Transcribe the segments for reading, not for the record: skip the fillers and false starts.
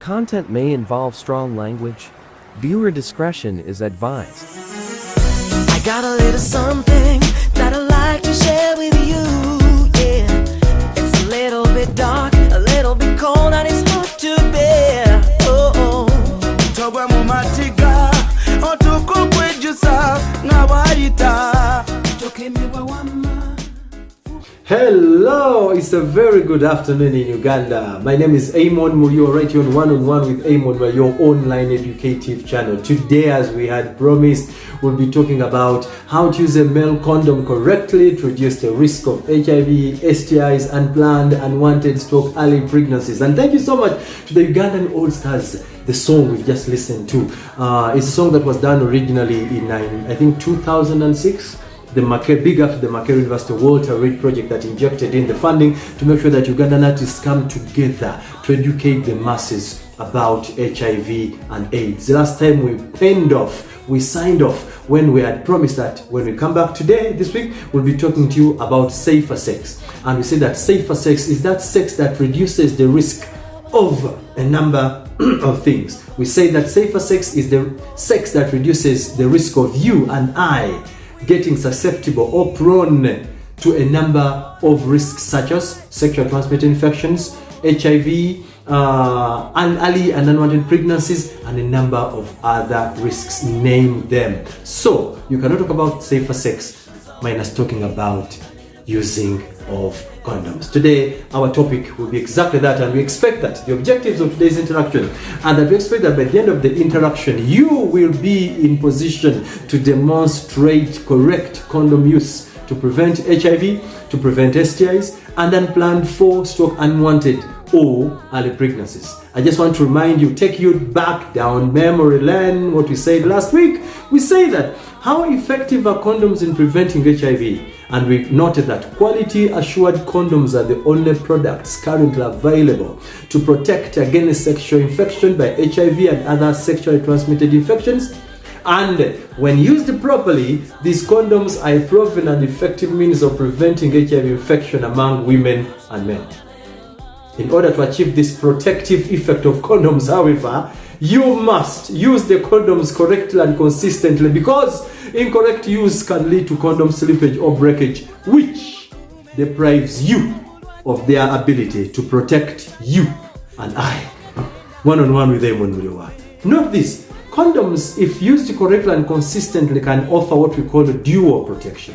Content may involve strong language. Viewer discretion is advised. I got a little something that I'd like to share with you, yeah. It's a little bit dark, a little bit cold, and it's hard to bear. Oh, oh. Toba mumatiga, otuko kwejusa, ngawaita. Toke miwa wama. Hello, it's a very good afternoon in Uganda. My name is Amon Mulio, right here on One with Amon, your online educative channel. Today, as we had promised, we'll be talking about how to use a male condom correctly to reduce the risk of HIV, STIs, unplanned, unwanted, early pregnancies. And thank you so much to the Ugandan All Stars. The song we've just listened to. It's a song that was done originally in, I think, 2006. Big up to the Makerere University Walter Reed project that injected in the funding to make sure that Ugandan artists come together to educate the masses about HIV and AIDS. The last time we signed off when we had promised that when we come back this week, we'll be talking to you about safer sex. And we say that safer sex is that sex that reduces the risk of a number of things. We say that safer sex is the sex that reduces the risk of you and I getting susceptible or prone to a number of risks such as sexual transmitted infections, HIV, and early and unwanted pregnancies, and a number of other risks. Name them. So you cannot talk about safer sex minus talking about using of condoms. Today, our topic will be exactly that, and we expect that the objectives of today's interaction, and that we expect that by the end of the interaction, you will be in position to demonstrate correct condom use to prevent HIV, to prevent STIs, and unplanned unwanted or early pregnancies. I just want to remind you, take you back down memory lane. What we said last week, we say that how effective are condoms in preventing HIV? And we noted that quality assured condoms are the only products currently available to protect against sexual infection by HIV and other sexually transmitted infections. And when used properly, these condoms are a proven and effective means of preventing HIV infection among women and men. In order to achieve this protective effect of condoms, however, you must use the condoms correctly and consistently, because incorrect use can lead to condom slippage or breakage, which deprives you of their ability to protect you and I. One with them when we work. Note this, condoms, if used correctly and consistently, can offer what we call a dual protection.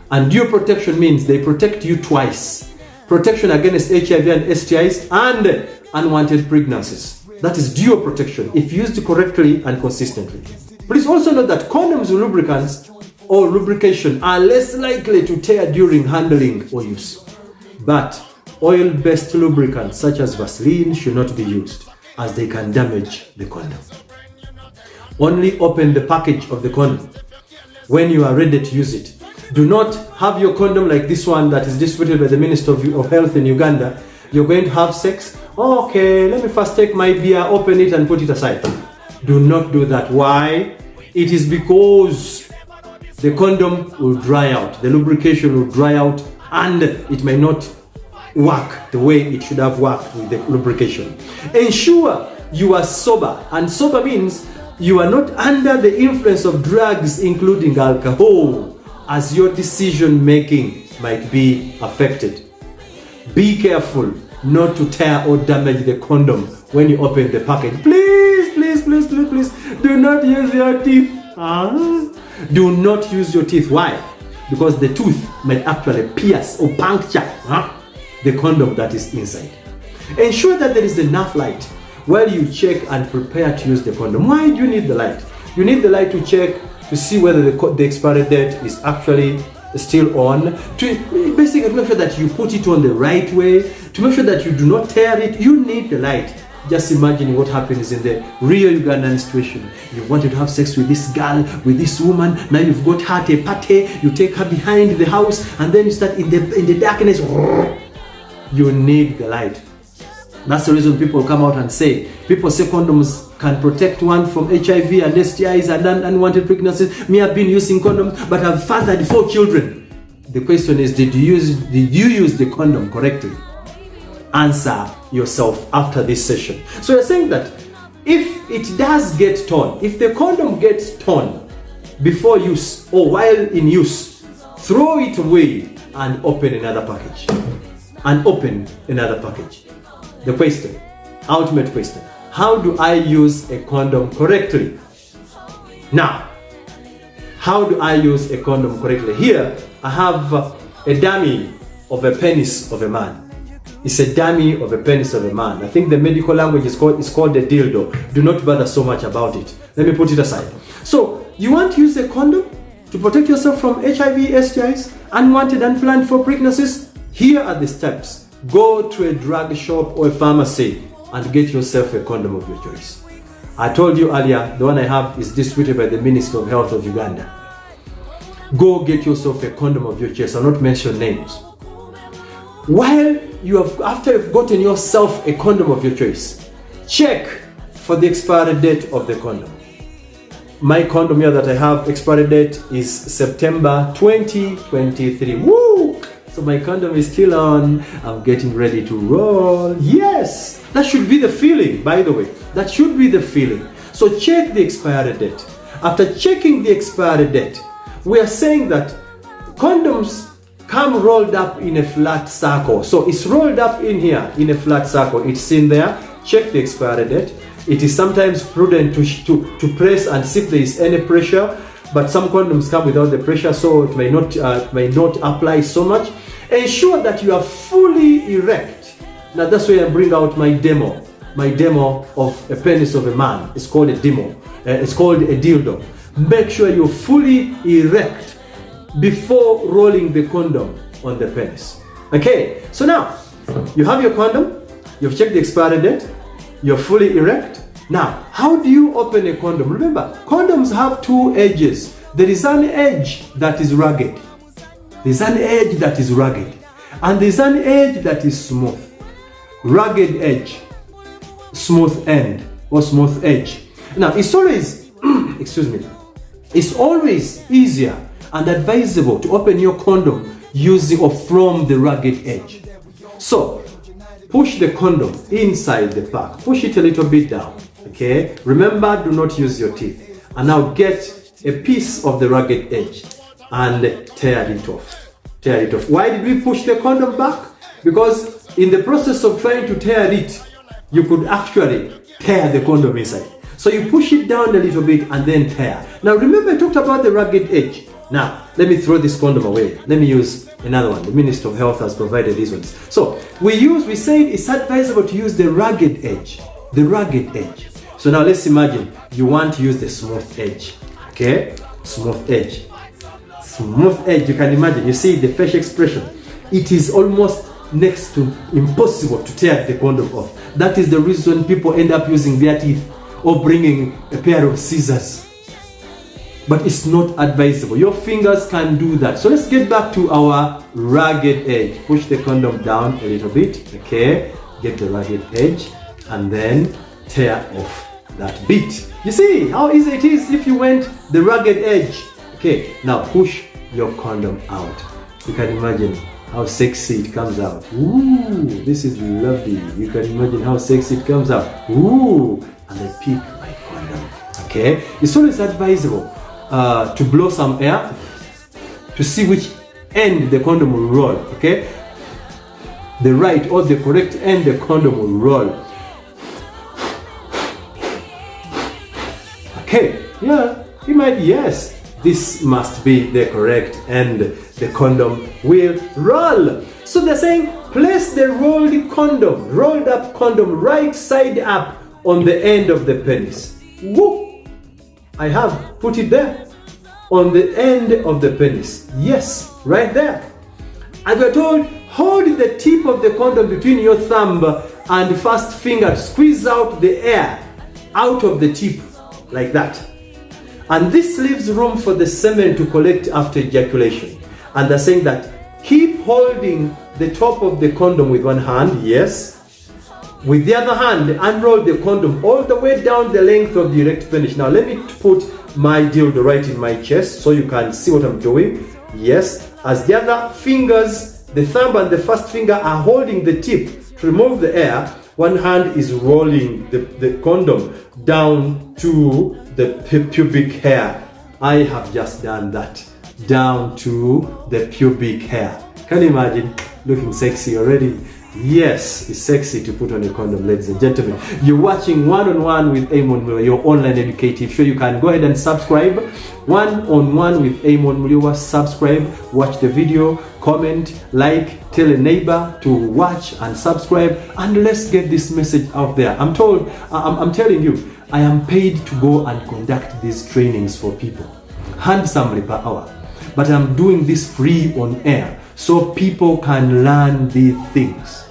And dual protection means they protect you twice. Protection against HIV and STIs and unwanted pregnancies. That is dual protection if used correctly and consistently. Please also note that condoms with lubricants or lubrication are less likely to tear during handling or use. But oil-based lubricants such as Vaseline should not be used, as they can damage the condom. Only open the package of the condom when you are ready to use it. Do not have your condom like this one that is distributed by the Minister of Health in Uganda. You're going to have sex. Okay, let me first take my beer, open it and put it aside. Do not do that. Why? It is because the condom will dry out, the lubrication will dry out, and it may not work the way it should have worked with the lubrication. Ensure you are sober, and sober means you are not under the influence of drugs, including alcohol, as your decision making might be affected. Be careful not to tear or damage the condom when you open the package. Please, do not use your teeth. Do not use your teeth. Why? Because the tooth might actually pierce or puncture the condom that is inside. Ensure that there is enough light while you check and prepare to use the condom. Why do you need the light? You need the light to check to see whether the expiry date is actually still on, to basically make sure that you put it on the right way, to make sure that you do not tear it. You need the light. Just imagine what happens in the real Ugandan situation. You wanted to have sex with this girl, with this woman. Now you've got her at a party. You take her behind the house, and then you start in the darkness. You need the light. That's the reason people come out and say condoms can protect one from HIV and STIs and unwanted pregnancies. Me, I've been using condoms, but I've fathered 4 children. The question is, did you use the condom correctly? answer yourself after this session. So you're saying that if it does get torn, if the condom gets torn before use or while in use, throw it away and open another package. And open another package. The question, ultimate question, how do I use a condom correctly? Now, how do I use a condom correctly? Here, I have a dummy of a penis of a man. It's a dummy of a penis of a man. I think the medical language is called a dildo. Do not bother so much about it. Let me put it aside. So, you want to use a condom to protect yourself from HIV, STIs, unwanted, unplanned for pregnancies? Here are the steps. Go to a drug shop or a pharmacy and get yourself a condom of your choice. I told you earlier, the one I have is distributed by the Ministry of Health of Uganda. Go get yourself a condom of your choice. I'll not mention names. After you've gotten yourself a condom of your choice, check for the expiry date of the condom. My condom here that I have, expiry date is September 2023. Woo! So my condom is still on. I'm getting ready to roll. Yes! That should be the feeling, by the way. That should be the feeling. So check the expiry date. After checking the expiry date, we are saying that condoms come rolled up in a flat circle. So it's rolled up in here in a flat circle. It's in there. Check the expiry date. It is sometimes prudent to press and see if there is any pressure, but some condoms come without the pressure, so it may not apply so much. Ensure that you are fully erect. Now that's where I bring out my demo of a penis of a man. It's called a demo. It's called a dildo. Make sure you're fully erect before rolling the condom on the penis. Okay, so now you have your condom, you've checked the expiry date, you're fully erect. Now, how do you open a condom? Remember, condoms have two edges. There is an edge that is rugged. There's an edge that is rugged. And there's an edge that is smooth. Rugged edge, smooth end, or smooth edge. Now, it's always, it's always easier and advisable to open your condom using or from the rugged edge. So, push the condom inside the pack. Push it a little bit down, okay? Remember, do not use your teeth. And now get a piece of the rugged edge and tear it off. Tear it off. Why did we push the condom back? Because in the process of trying to tear it, you could actually tear the condom inside. So you push it down a little bit and then tear. Now remember, I talked about the rugged edge. Now, let me throw this condom away. Let me use another one. The Ministry of Health has provided these ones. So, we said it's advisable to use the rugged edge. The rugged edge. So now let's imagine you want to use the smooth edge. Okay? Smooth edge. Smooth edge, you can imagine. You see the facial expression. It is almost next to impossible to tear the condom off. That is the reason people end up using their teeth or bringing a pair of scissors. But it's not advisable. Your fingers can do that. So let's get back to our rugged edge. Push the condom down a little bit. Okay, get the rugged edge and then tear off that bit. You see how easy it is if you went the rugged edge. Okay, now push your condom out. You can imagine how sexy it comes out. Ooh, this is lovely. You can imagine how sexy it comes out. Ooh, and I pick my condom. Okay, it's always advisable to blow some air to see which end the condom will roll. Okay, the right or the correct end the condom will roll. Okay, yeah, you might, yes, this must be the correct end. The condom will roll. So they're saying place the rolled up condom right side up on the end of the penis. Woo! I have put it there on the end of the penis. Yes, right there. And we're told, hold the tip of the condom between your thumb and first finger to squeeze out the air out of the tip, like that. And this leaves room for the semen to collect after ejaculation. And they're saying that keep holding the top of the condom with one hand, yes. With the other hand, unroll the condom all the way down the length of the erect penis. Now let me put my dildo right in my chest so you can see what I'm doing. Yes, as the other fingers, the thumb and the first finger are holding the tip, to remove the air, one hand is rolling the condom down to the pubic hair. I have just done that, down to the pubic hair. Can you imagine? Looking sexy already? Yes, it's sexy to put on a condom, ladies and gentlemen. You're watching One-on-One with Amon Mulio, your online educative show. You can go ahead and subscribe. One-on-One with Amon Mulio. Subscribe, watch the video, comment, like, tell a neighbor to watch and subscribe, and let's get this message out there. I'm telling you, I am paid to go and conduct these trainings for people, handsomely per hour. But I'm doing this free on air so people can learn these things.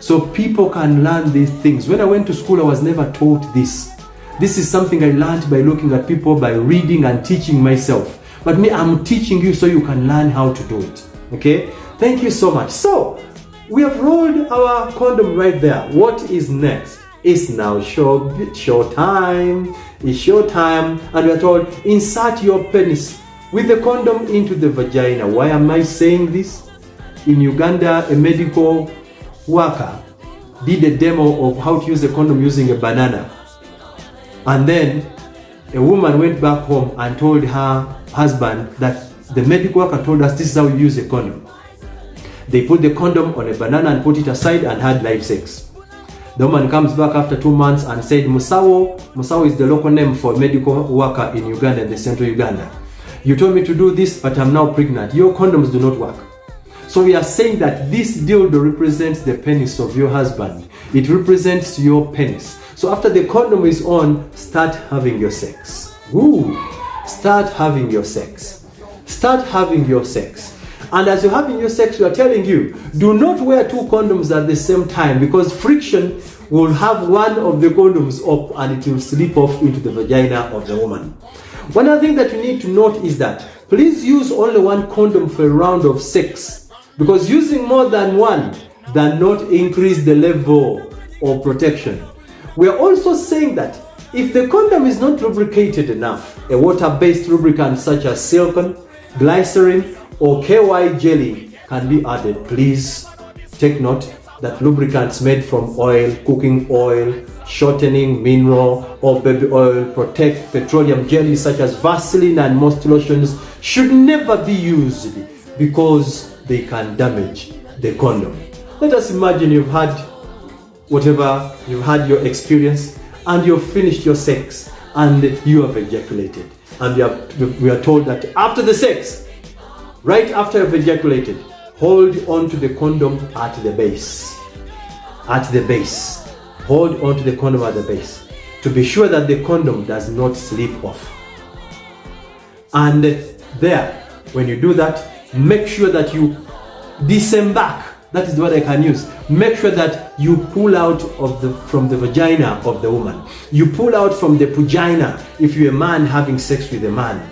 So people can learn these things. When I went to school, I was never taught this. This is something I learned by looking at people, by reading and teaching myself. But me, I'm teaching you so you can learn how to do it. Okay? Thank you so much. So, we have rolled our condom right there. What is next? It's now show time. It's show time. And we're told, insert your penis with the condom into the vagina. Why am I saying this? In Uganda, a medical worker did a demo of how to use a condom using a banana. And then a woman went back home and told her husband that the medical worker told us this is how you use a condom. They put the condom on a banana and put it aside and had live sex. The woman comes back after 2 months and said, Musawo is the local name for a medical worker in Uganda, in the central Uganda. You told me to do this, but I'm now pregnant. Your condoms do not work. So we are saying that this dildo represents the penis of your husband. It represents your penis. So after the condom is on, start having your sex. Woo! Start having your sex. Start having your sex. And as you're having your sex, we are telling you, do not wear 2 condoms at the same time, because friction will have one of the condoms up and it will slip off into the vagina of the woman. One other thing that you need to note is that please use only 1 condom for a round of sex, because using more than one does not increase the level of protection. We are also saying that if the condom is not lubricated enough, a water-based lubricant such as silicone, glycerin, or KY jelly can be added. Please take note that lubricants made from oil, cooking oil, shortening, mineral, or baby oil, protect petroleum jelly such as Vaseline and most lotions should never be used because they can damage the condom. Let us imagine you've had whatever, you've had your experience and you've finished your sex and you have ejaculated. And we are told that after the sex, right after you've ejaculated, hold on to the condom at the base. At the base. Hold on to the condom at the base to be sure that the condom does not slip off. And there, when you do that, make sure that you disembark. That is what I can use. Make sure that you pull out from the vagina of the woman. You pull out from the pugina if you're a man having sex with a man.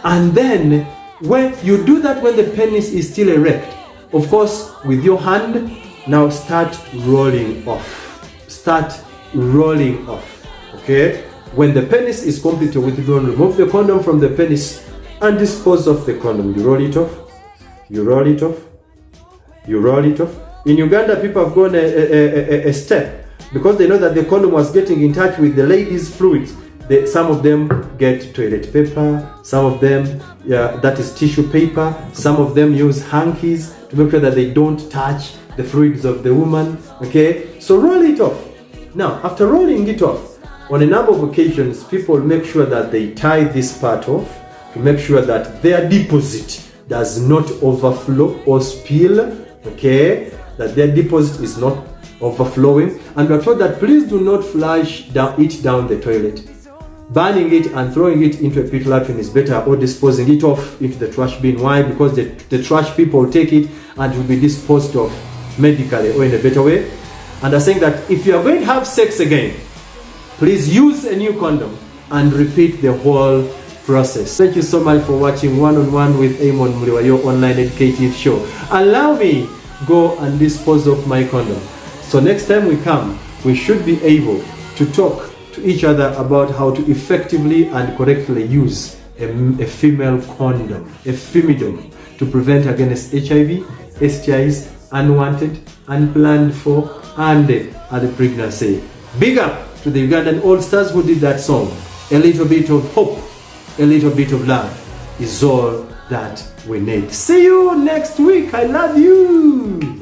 And then when you do that, when the penis is still erect, of course, with your hand, now start rolling off. Start rolling off. Okay? When the penis is completely withdrawn, remove the condom from the penis and dispose of the condom. You roll it off. You roll it off. You roll it off. In Uganda, people have gone a step because they know that the condom was getting in touch with the ladies' fluids. Some of them get toilet paper, some of them, that is tissue paper, some of them use hankies to make sure that they don't touch the fluids of the woman. Okay, so roll it off. Now, after rolling it off, on a number of occasions, people make sure that they tie this part off to make sure that their deposit does not overflow or spill. Okay, that their deposit is not overflowing. And we are told that please do not flush it down the toilet. Burning it and throwing it into a pit latrine is better, or disposing it off into the trash bin. Why? Because the trash people take it and will be disposed of medically or in a better way. And they're saying that if you are going to have sex again, please use a new condom and repeat the whole process. Thank you so much for watching One-on-One with Amon Muliwa, your online educative show. Allow me go and dispose of my condom. So next time we come, we should be able to talk to each other about how to effectively and correctly use a female condom, a femidom, to prevent against HIV, STIs, unwanted, unplanned for, and the pregnancy. Big up to the Ugandan All-Stars who did that song. A little bit of hope, a little bit of love is all that we need. See you next week. I love you.